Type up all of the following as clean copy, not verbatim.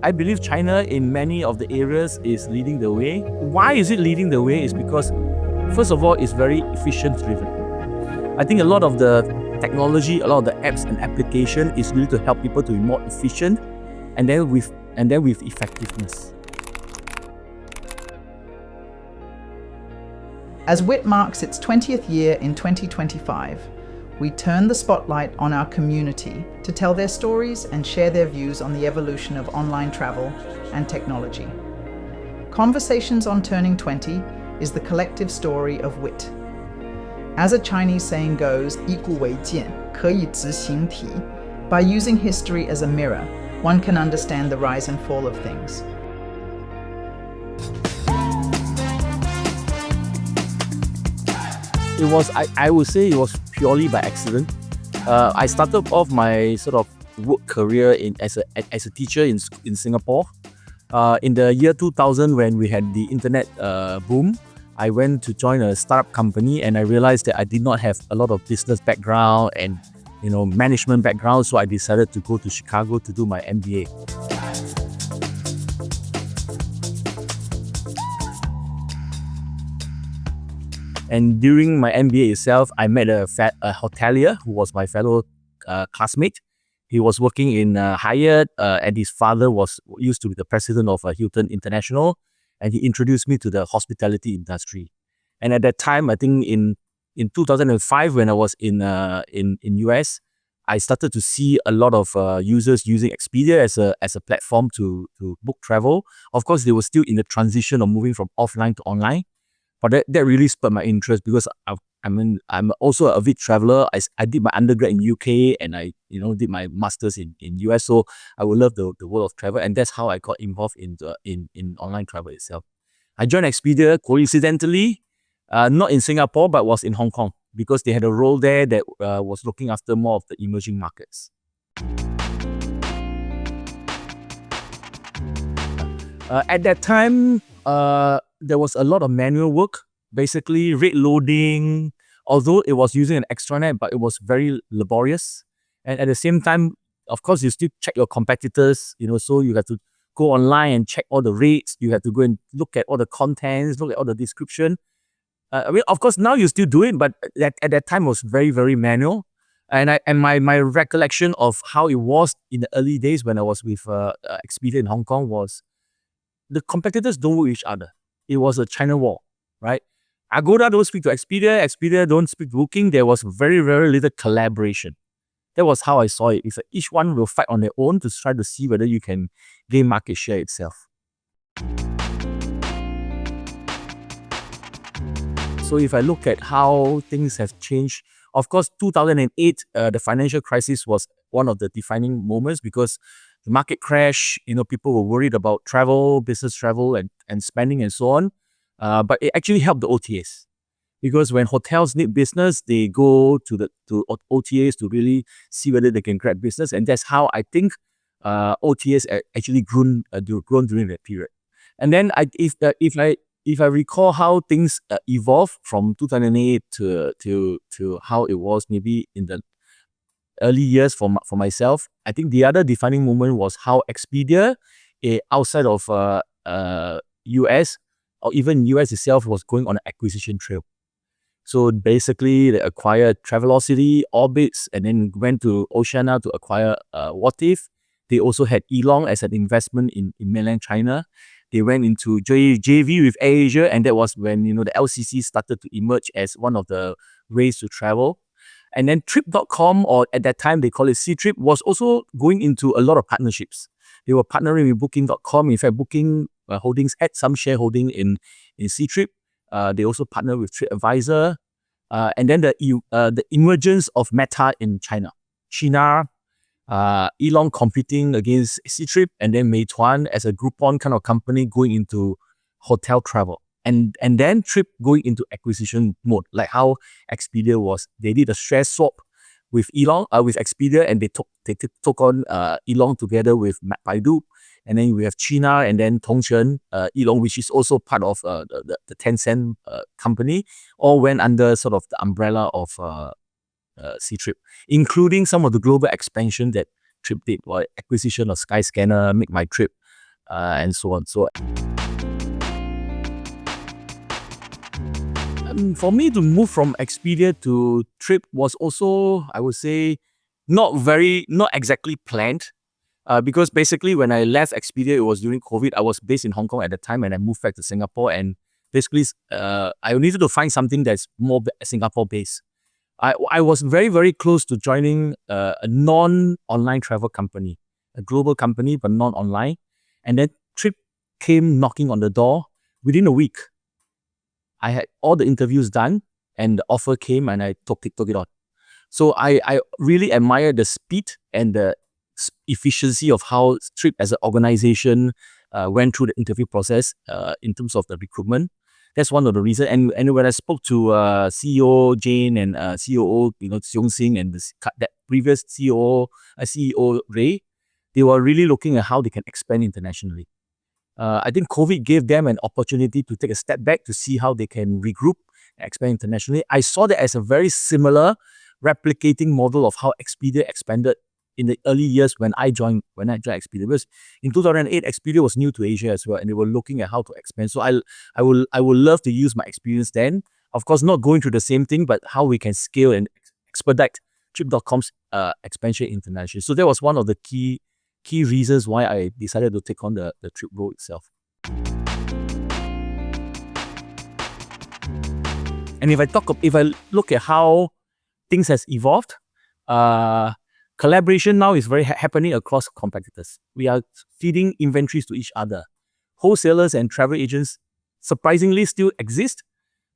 I believe China in many of the areas is leading the way. Why is it leading the way? Is because, first of all, it's very efficient driven. I think a lot of the technology, a lot of the apps and application is really to help people to be more efficient and then with effectiveness. As WIT marks its 20th year in 2025, we turn the spotlight on our community to tell their stories and share their views on the evolution of online travel and technology. Conversations on Turning 20 is the collective story of WIT. As a Chinese saying goes, 以古为鉴,可以知兴替. By using history as a mirror, one can understand the rise and fall of things. It was, I would say it was purely by accident. I started off my sort of work career as a teacher in Singapore. In the year 2000, when we had the internet boom, I went to join a startup company and I realized that I did not have a lot of business background and management background, so I decided to go to Chicago to do my MBA. And during my MBA itself, I met a hotelier who was my fellow classmate. He was working in Hyatt, and his father used to be the president of Hilton International, and he introduced me to the hospitality industry. And at that time, I think in 2005, when I was in US, I started to see a lot of users using Expedia as a platform to book travel. Of course, they were still in the transition of moving from offline to online. But that really spurred my interest because I'm also an avid traveler. I did my undergrad in UK and I did my masters in US. So I would love the world of travel, and that's how I got involved in online travel itself. I joined Expedia coincidentally, not in Singapore but was in Hong Kong because they had a role there that was looking after more of the emerging markets. At that time, there was a lot of manual work, basically rate loading, although it was using an extranet, but it was very laborious. And at the same time, of course, you still check your competitors, so you have to go online and check all the rates. You have to go and look at all the contents, look at all the description. Of course, now you still do it, but at that time it was very, very manual. And my recollection of how it was in the early days when I was with Expedia in Hong Kong was the competitors don't work with each other. It was a China war, right? Agoda don't speak to Expedia, Expedia don't speak to Booking. There was very, very little collaboration. That was how I saw it. It's like each one will fight on their own to try to see whether you can gain market share itself. So if I look at how things have changed, of course, 2008, the financial crisis was one of the defining moments because the market crash, people were worried about travel, business travel and spending and so on. But it actually helped the OTAs because when hotels need business, they go to OTAs to really see whether they can grab business. And that's how I think OTAs actually grown during that period. And then if I recall how things evolved from 2008 to how it was maybe in the early years for myself, I think the other defining moment was how Expedia, outside of US or even US itself, was going on an acquisition trail. So basically, they acquired Travelocity, Orbitz, and then went to Oceania to acquire What If. They also had Elong as an investment in mainland China. They went into JV with AirAsia, and that was when the LCC started to emerge as one of the ways to travel. And then Trip.com, or at that time they call it Ctrip, was also going into a lot of partnerships. They were partnering with Booking.com. In fact, Booking Holdings had some shareholding in Ctrip. They also partnered with TripAdvisor. And then the emergence of Meta in China. Elong competing against Ctrip, and then Meituan as a Groupon kind of company going into hotel travel. And then Trip going into acquisition mode, like how Expedia was. They did a share swap with Expedia, and they took on Elong together with Baidu. And then we have China and then Tongcheng, Elong, which is also part of the Tencent company, all went under sort of the umbrella of Ctrip, including some of the global expansion that Trip did, like acquisition of Skyscanner, Make My Trip, and so on. So for me to move from Expedia to Trip was also, I would say, not exactly planned. Because basically when I left Expedia, it was during COVID. I was based in Hong Kong at the time and I moved back to Singapore, and basically I needed to find something that's more Singapore based. I was very, very close to joining a non-online travel company, a global company, but non-online. And then Trip came knocking on the door within a week. I had all the interviews done and the offer came and I took it on. So I really admire the speed and the efficiency of how Trip as an organization went through the interview process in terms of the recruitment. That's one of the reasons. And when I spoke to CEO Jane and COO, Seung Sing, and that previous CEO Ray, they were really looking at how they can expand internationally. I think COVID gave them an opportunity to take a step back to see how they can regroup and expand internationally. I saw that as a very similar replicating model of how Expedia expanded in the early years when I joined Expedia. Because in 2008, Expedia was new to Asia as well, and they were looking at how to expand. So I will love to use my experience then. Of course, not going through the same thing, but how we can scale and expedite Trip.com's expansion internationally. So that was one of the key reasons why I decided to take on the Trip role itself. And if I look at how things has evolved, collaboration now is very happening across competitors. We are feeding inventories to each other. Wholesalers and travel agents surprisingly still exist.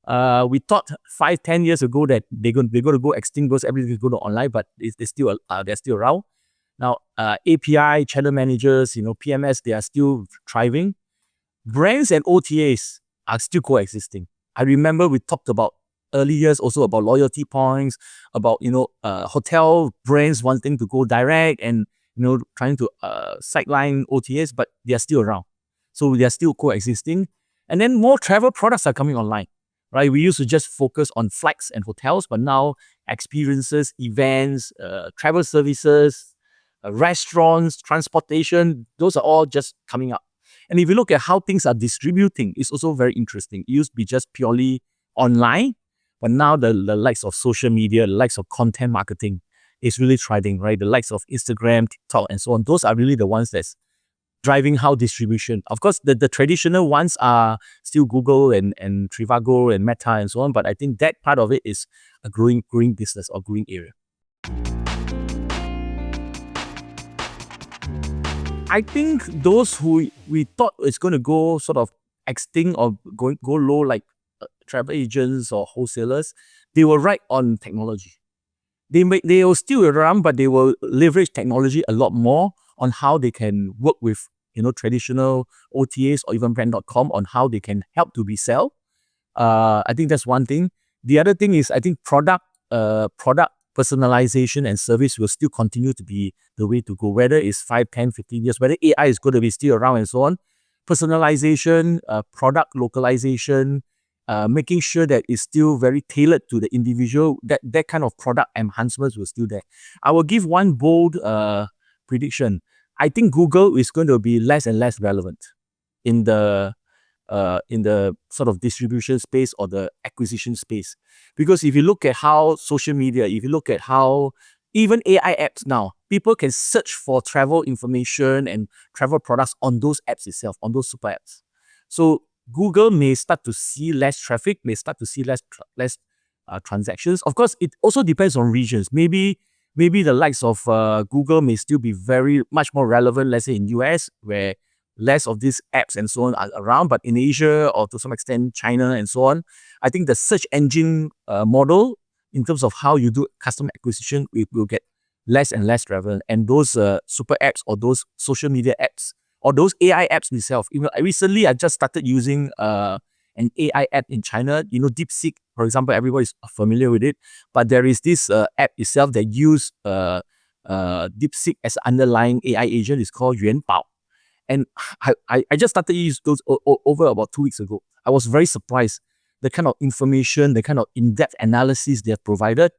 We thought 5-10 years ago that they're going to go extinct because everything is going to online, but they're still around. Now, API, channel managers, PMS, they are still thriving. Brands and OTAs are still coexisting. I remember we talked about early years also about loyalty points, about hotel brands wanting to go direct and trying to sideline OTAs, but they are still around. So they are still coexisting. And then more travel products are coming online. Right? We used to just focus on flights and hotels, but now experiences, events, travel services, restaurants, transportation, those are all just coming up. And if you look at how things are distributing, it's also very interesting. It used to be just purely online, but now the likes of social media, the likes of content marketing is really thriving, right? The likes of Instagram, TikTok, and so on. Those are really the ones that's driving how distribution. Of course, the traditional ones are still Google and Trivago and Meta and so on, but I think that part of it is a growing business or growing area. I think those who we thought is going to go sort of extinct or go low, like travel agents or wholesalers, they were right on technology. They will still around, but they will leverage technology a lot more on how they can work with traditional OTAs or even brand.com on how they can help to resell. I think that's one thing. The other thing is I think product personalization and service will still continue to be the way to go, whether it's 5, 10, 15 years, whether AI is going to be still around and so on. Personalization, product localization, making sure that it's still very tailored to the individual, that kind of product enhancements will still there. I will give one bold prediction. I think Google is going to be less and less relevant in the sort of distribution space or the acquisition space. Because if you look at how social media, if you look at how even AI apps now, people can search for travel information and travel products on those apps itself, on those super apps. So Google may start to see less traffic, may start to see less transactions. Of course, it also depends on regions. Maybe the likes of Google may still be very much more relevant, let's say in US, where less of these apps and so on are around, but in Asia or to some extent China and so on, I think the search engine model in terms of how you do customer acquisition will get less and less relevant. And those super apps or those social media apps or those AI apps themselves. Recently, I just started using an AI app in China. DeepSeek, for example, everybody's familiar with it. But there is this app itself that use DeepSeek as an underlying AI agent. It's called Yuanbao. And I just started using those over about 2 weeks ago. I was very surprised the kind of information, the kind of in-depth analysis they have provided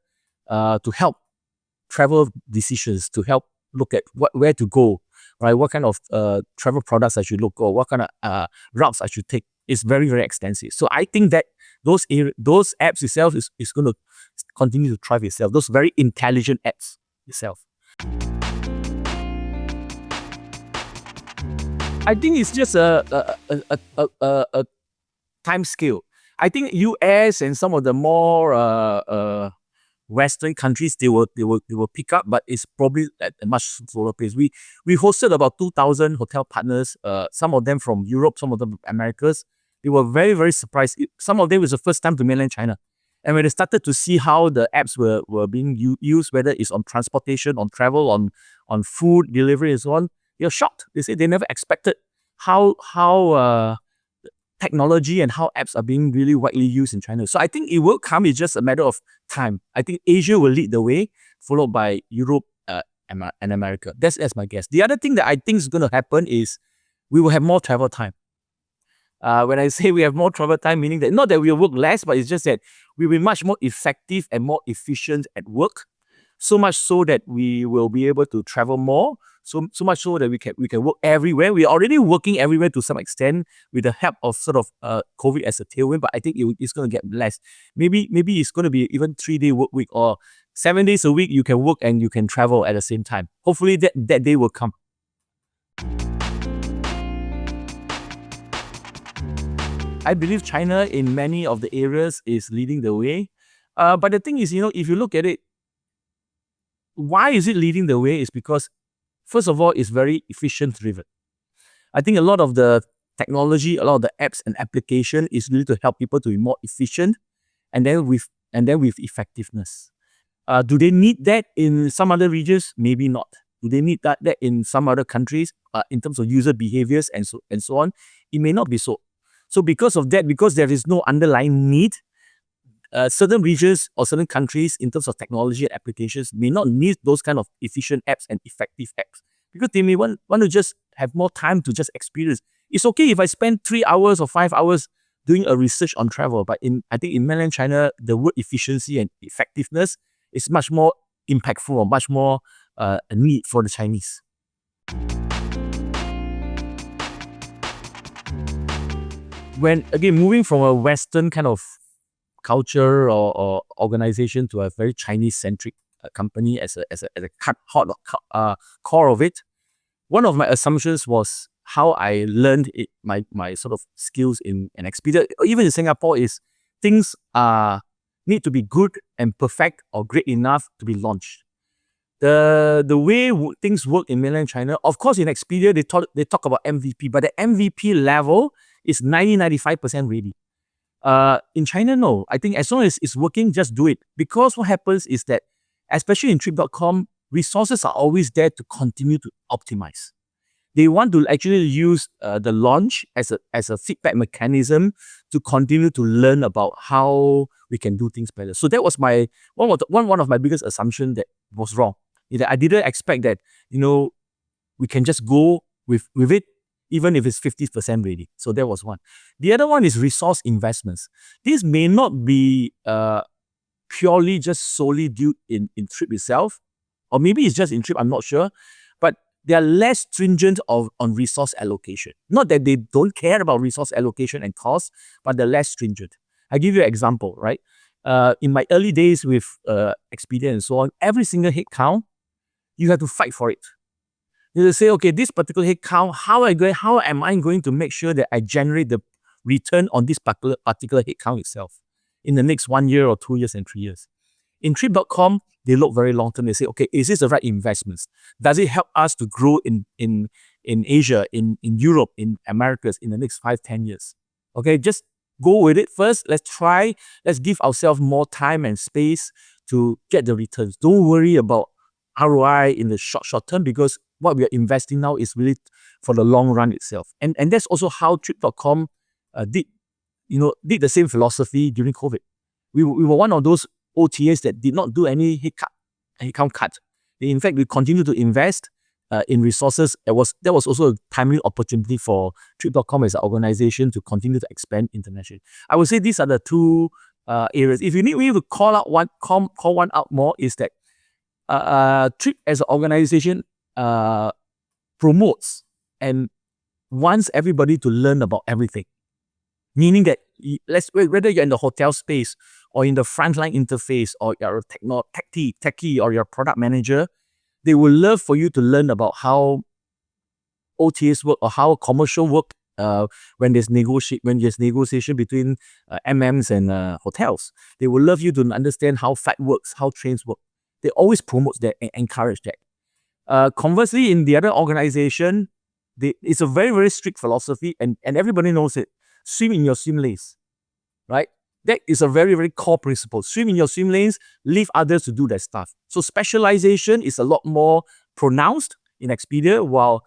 to help travel decisions, to help look at where to go, right? What kind of travel products I should look or what kind of routes I should take is very, very extensive. So I think that those apps itself is going to continue to thrive itself. Those very intelligent apps itself. I think it's just a time scale. I think US and some of the more Western countries they will pick up, but it's probably at a much slower pace. We hosted about 2,000 hotel partners. Some of them from Europe, some of them from Americas. They were very, very surprised. Some of them was the first time to mainland China. And when they started to see how the apps were being used, whether it's on transportation, on travel, on food delivery and so on, they're shocked. They say they never expected how technology and how apps are being really widely used in China. So I think it will come. It's just a matter of time. I think Asia will lead the way, followed by Europe and America. That's my guess. The other thing that I think is going to happen is we will have more travel time. When I say we have more travel time, meaning that not that we will work less, but it's just that we will be much more effective and more efficient at work. So much so that we will be able to travel more. So much so that we can work everywhere. We're already working everywhere to some extent with the help of sort of COVID as a tailwind, but I think it's going to get less. Maybe it's going to be even 3-day work week or 7 days a week you can work and you can travel at the same time. Hopefully that day will come. I believe China in many of the areas is leading the way. But the thing is, if you look at it, why is it leading the way is because, first of all, it's very efficient driven. I think a lot of the technology, a lot of the apps and application is really to help people to be more efficient and then with effectiveness. Do they need that in some other regions? Maybe not. Do they need that in some other countries in terms of user behaviors and so on? It may not be so. So because of that, because there is no underlying need, certain regions or certain countries in terms of technology and applications may not need those kind of efficient apps and effective apps because they may want to just have more time to just experience. It's okay if I spend 3 hours or 5 hours doing a research on travel, but I think in mainland China, the word efficiency and effectiveness is much more impactful or much more a need for the Chinese. When, again, moving from a Western kind of culture or organization to a very Chinese-centric company as a core of it, one of my assumptions was how I learned my sort of skills in Expedia, even in Singapore, is things need to be good and perfect or great enough to be launched. The way things work in mainland China, of course, in Expedia, they talk about MVP, but the MVP level is 95% ready. In China, no. I think as long as it's working, just do it. Because what happens is that, especially in Trip.com, resources are always there to continue to optimize. They want to actually use the launch as a feedback mechanism to continue to learn about how we can do things better. So that was one of my biggest assumptions that was wrong. That I didn't expect that we can just go with it even if it's 50% ready. So that was one. The other one is resource investments. This may not be purely just solely due in Trip itself, or maybe it's just in Trip, I'm not sure, but they are less stringent on resource allocation. Not that they don't care about resource allocation and cost, but they're less stringent. I give you an example, right? In my early days with Expedia and so on, every single head count, you have to fight for it. You say, okay, this particular head count, how am I going to make sure that I generate the return on this particular head count itself in the next 1 year or 2 years and 3 years? In Trip.com, they look very long term. They say, okay, is this the right investments? Does it help us to grow in Asia, in Europe, in Americas in the next 5-10 years? Okay, just go with it first. Let's give ourselves more time and space to get the returns. Don't worry about ROI in the short term, because what we are investing now is really for the long run itself. And that's also how Trip.com did the same philosophy during COVID. We were one of those OTAs that did not do any headcount cut. In fact, we continue to invest in resources. That was also a timely opportunity for Trip.com as an organization to continue to expand internationally. I would say these are the two areas. If you need me to call one out more, is that Trip as an organization promotes and wants everybody to learn about everything. Meaning that whether you're in the hotel space or in the frontline interface or you're a techie or you're a product manager, they will love for you to learn about how OTAs work or how commercial work when there's negotiation between MMs and hotels. They will love you to understand how flight works, how trains work. They always promote that and encourage that. Conversely, in the other organization, it's a very, very strict philosophy and everybody knows it. Swim in your swim lanes, right? That is a very, very core principle. Swim in your swim lanes, leave others to do that stuff. So specialization is a lot more pronounced in Expedia, while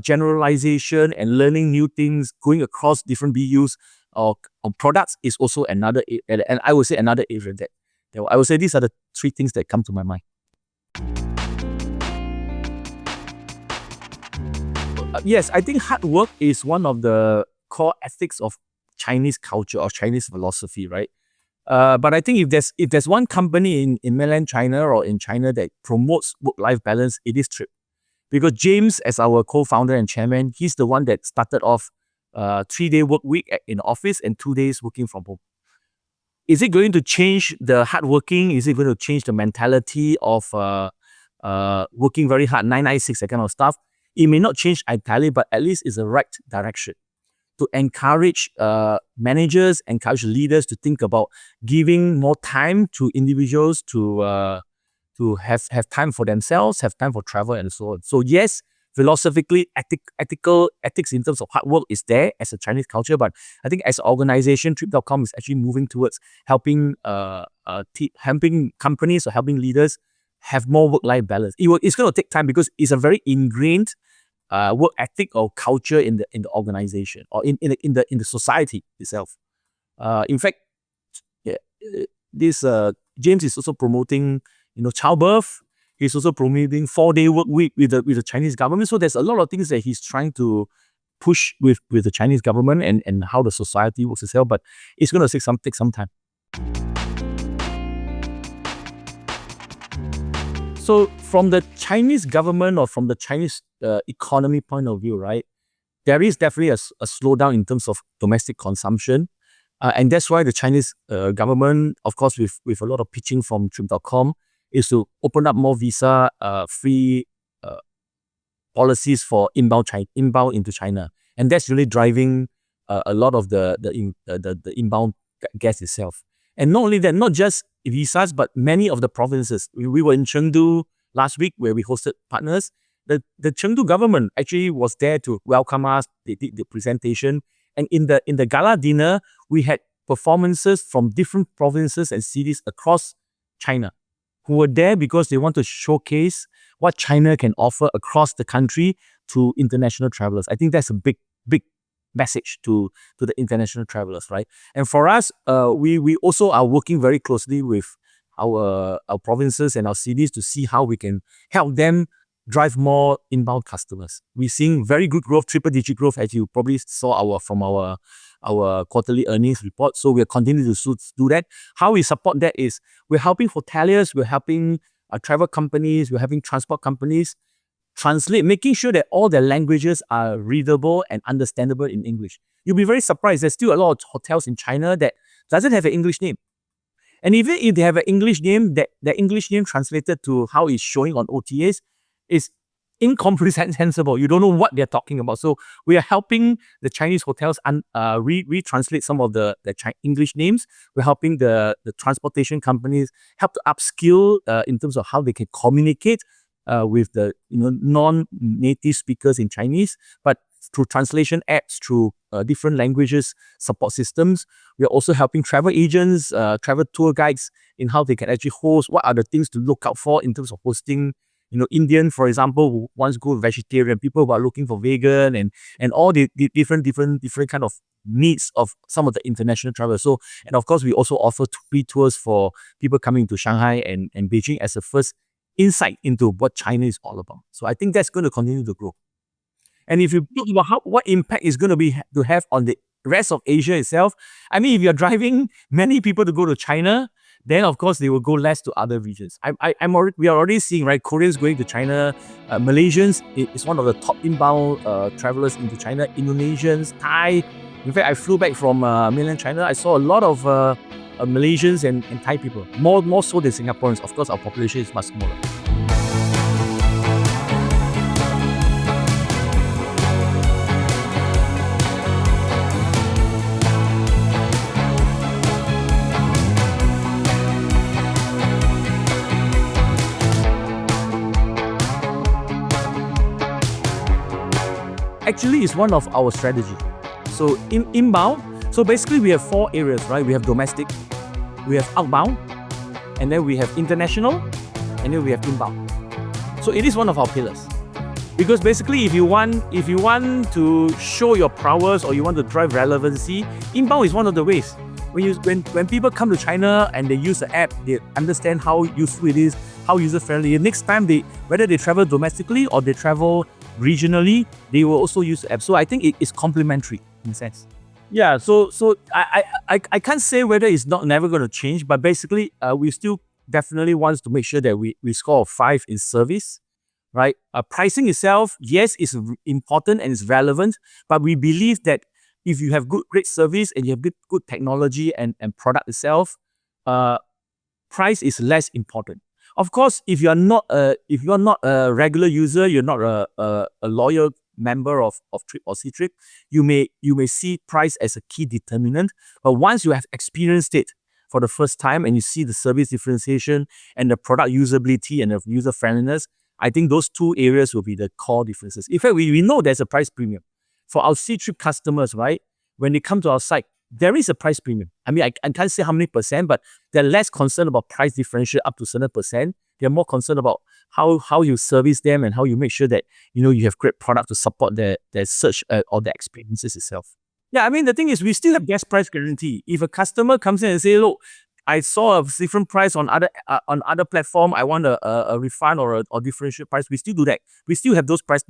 generalization and learning new things, going across different BUs or products is also another, and I would say another area that I would say these are the three things that come to my mind. Yes, I think hard work is one of the core ethics of Chinese culture or Chinese philosophy, right? But I think if there's one company in mainland China or in China that promotes work-life balance, it is Trip. Because James, as our co-founder and chairman, he's the one that started off 3-day work week in office and 2 days working from home. Is it going to change the hardworking? Is it going to change the mentality of working very hard, 996, that kind of stuff? It may not change entirely, but at least it's the right direction to encourage managers, encourage leaders to think about giving more time to individuals to have time for themselves, have time for travel and so on. So yes, philosophically, ethics in terms of hard work is there as a Chinese culture, but I think as an organization, Trip.com is actually moving towards helping companies or helping leaders have more work-life balance. It's going to take time because it's a very ingrained work ethic or culture in the organization or in the society itself. In fact, yeah, this James is also promoting childbirth. He's also promoting 4-day work week with the Chinese government. So there's a lot of things that he's trying to push with the Chinese government and how the society works itself. But it's going to take some time. So from the Chinese government or from the Chinese economy point of view, right, there is definitely a slowdown in terms of domestic consumption. And that's why the Chinese government, of course, with a lot of pitching from Trip.com, is to open up more visa free policies for inbound into China. And that's really driving a lot of the inbound guests itself. And not only that, not just visas, but many of the provinces. We were in Chengdu last week where we hosted partners. The Chengdu government actually was there to welcome us. They did the presentation. And in the gala dinner, we had performances from different provinces and cities across China who were there because they want to showcase what China can offer across the country to international travelers. I think that's a big message to the international travelers, right? And for us, we also are working very closely with our provinces and our cities to see how we can help them drive more inbound customers. We're seeing very good growth, triple-digit growth, as you probably saw from our quarterly earnings report. So we're continuing to do that. How we support that is we're helping hoteliers, we're helping travel companies, we're helping transport companies translate, making sure that all their languages are readable and understandable in English. You'll be very surprised. There's still a lot of hotels in China that doesn't have an English name. And even if they have an English name, that English name translated to how it's showing on OTAs is incomprehensible. You don't know what they're talking about. So we are helping the Chinese hotels retranslate some of the English names. We're helping the transportation companies help to upskill in terms of how they can communicate with the non-native speakers in Chinese, but through translation apps, through different languages, support systems. We are also helping travel agents, travel tour guides in how they can actually host. What are the things to look out for in terms of hosting? Indian, for example, who wants to go vegetarian, people who are looking for vegan and all the different kind of needs of some of the international travelers. So, and of course, we also offer free tours for people coming to Shanghai and Beijing as a first insight into what China is all about. So I think that's going to continue to grow. And if you think about what impact is going to be to have on the rest of Asia itself, I mean, if you're driving many people to go to China, then of course they will go less to other regions. We are already seeing, right, Koreans going to China, Malaysians is one of the top inbound travelers into China, Indonesians, Thai. In fact, I flew back from mainland China. I saw a lot of Malaysians and Thai people, more so than Singaporeans. Of course, our population is much smaller. Actually, it's one of our strategy. So inbound, so basically we have 4 areas, right? We have domestic, we have outbound, and then we have international, and then we have inbound. So it is one of our pillars. Because basically if you want to show your prowess or you want to drive relevancy, inbound is one of the ways. When people come to China and they use the app, they understand how useful it is, how user-friendly. Next time whether they travel domestically or they travel regionally, they will also use the app. So I think it is complementary in a sense. Yeah, so I can't say whether it's never going to change, but basically we still definitely want to make sure that we score 5 in service, right? Pricing itself, yes, is important and is relevant, but we believe that if you have great service and you have good technology and product itself, price is less important. Of course, if you're not a regular user, you're not a loyal member of Trip or Ctrip, you may see price as a key determinant. But once you have experienced it for the first time and you see the service differentiation and the product usability and the user friendliness, I think those 2 areas will be the core differences. In fact, we know there's a price premium. For our Ctrip customers, right, when they come to our site, there is a price premium. I mean, I can't say how many percent, but they're less concerned about price differential up to a certain percent. They're more concerned about how you service them and how you make sure that you have great product to support their search or their experiences itself. Yeah, I mean, the thing is, we still have guest price guarantee. If a customer comes in and say, look, I saw a different price on other platform, I want a refund or differential price, we still do that. We still have those price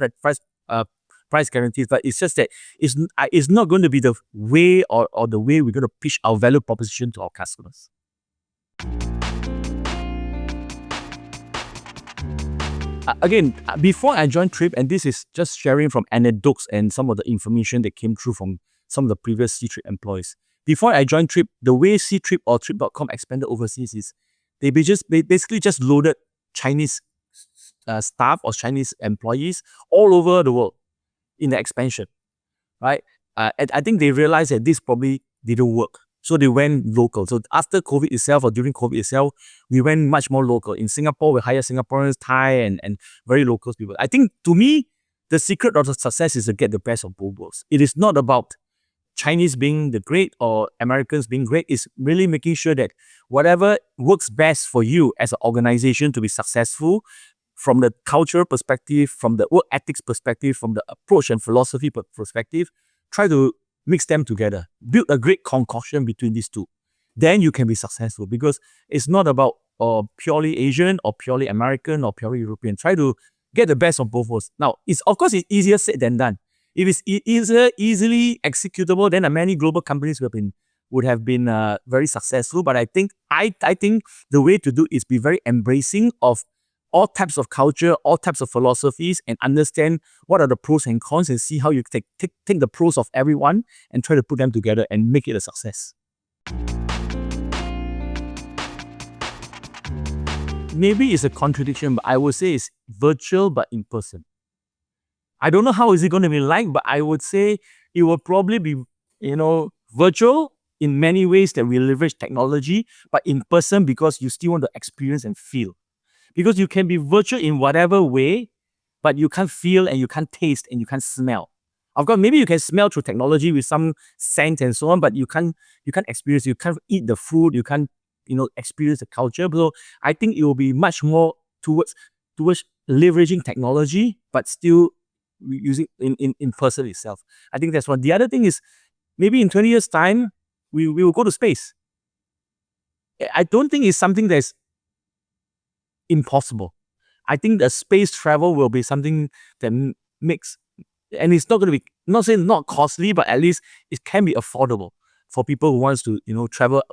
guarantees, but it's just that it's not going to be the way or the way we're going to pitch our value proposition to our customers. Again, before I joined Trip, and this is just sharing from anecdotes and some of the information that came through from some of the previous Ctrip employees. Before I joined Trip, the way Ctrip or Trip.com expanded overseas is they basically just loaded Chinese staff or Chinese employees all over the world in the expansion, right? And I think they realized that this probably didn't work. So they went local. So after COVID itself or during COVID itself, we went much more local. In Singapore, we hired Singaporeans, Thai, and very local people. I think to me, the secret of the success is to get the best of both worlds. It is not about Chinese being the great or Americans being great. It's really making sure that whatever works best for you as an organization to be successful, from the cultural perspective, from the work ethics perspective, from the approach and philosophy perspective, try to mix them together. Build a great concoction between these two. Then you can be successful because it's not about purely Asian or purely American or purely European. Try to get the best of both worlds. Now, of course, it's easier said than done. If it's easily executable, then many global companies would have been very successful. But I think the way to do is be very embracing of all types of culture, all types of philosophies, and understand what are the pros and cons and see how you take the pros of everyone and try to put them together and make it a success. Maybe it's a contradiction, but I would say it's virtual but in person. I don't know how is it going to be like, but I would say it will probably be, virtual in many ways that we leverage technology, but in person because you still want to experience and feel. Because you can be virtual in whatever way, but you can't feel and you can't taste and you can't smell. Of course, maybe you can smell through technology with some scent and so on, but you can't experience, you can't eat the food, you can't, experience the culture. So I think it will be much more towards leveraging technology, but still using in person itself. I think that's one. The other thing is maybe in 20 years' time, we will go to space. I don't think it's something that's impossible. I think the space travel will be something that makes, and it's not going to be, not saying not costly, but at least it can be affordable for people who wants to, travel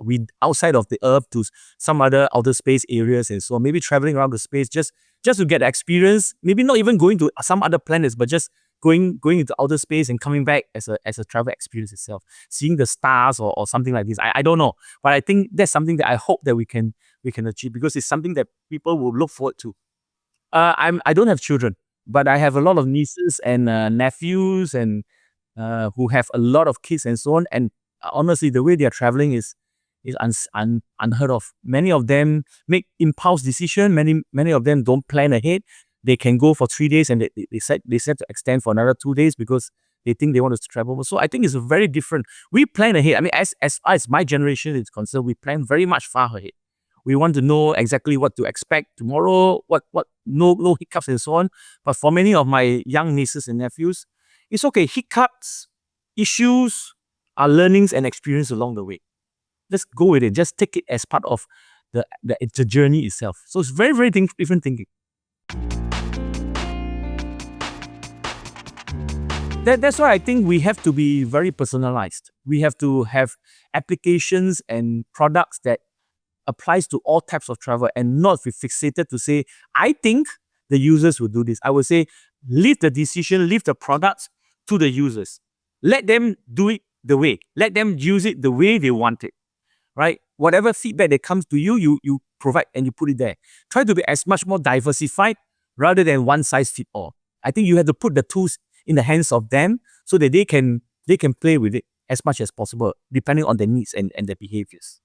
outside of the Earth to some other outer space areas and so on. Maybe traveling around the space just to get experience. Maybe not even going to some other planets, but just going into outer space and coming back as a travel experience itself, seeing the stars or something like this. I don't know, but I think that's something that I hope that we can achieve, because it's something that people will look forward to. I don't have children, but I have a lot of nieces and nephews and who have a lot of kids and so on. And honestly, the way they are traveling is unheard of. Many of them make impulse decision. Many of them don't plan ahead. They can go for 3 days and they said to extend for another 2 days because they think they want to travel. So I think it's very different. We plan ahead. I mean, as my generation is concerned, we plan very much far ahead. We want to know exactly what to expect tomorrow, what no hiccups and so on. But for many of my young nieces and nephews, it's okay. Hiccups, issues are learnings and experience along the way. Just go with it. Just take it as part of the journey itself. So it's very, very different thinking. That's why I think we have to be very personalized. We have to have applications and products that applies to all types of travel and not be fixated to say, I think the users will do this. I would say, leave the decision, leave the products to the users. Let them do it the way. Let them use it the way they want it, right? Whatever feedback that comes to you, you provide and you put it there. Try to be as much more diversified rather than one size fit all. I think you have to put the tools in the hands of them so that they can play with it as much as possible, depending on their needs and their behaviors.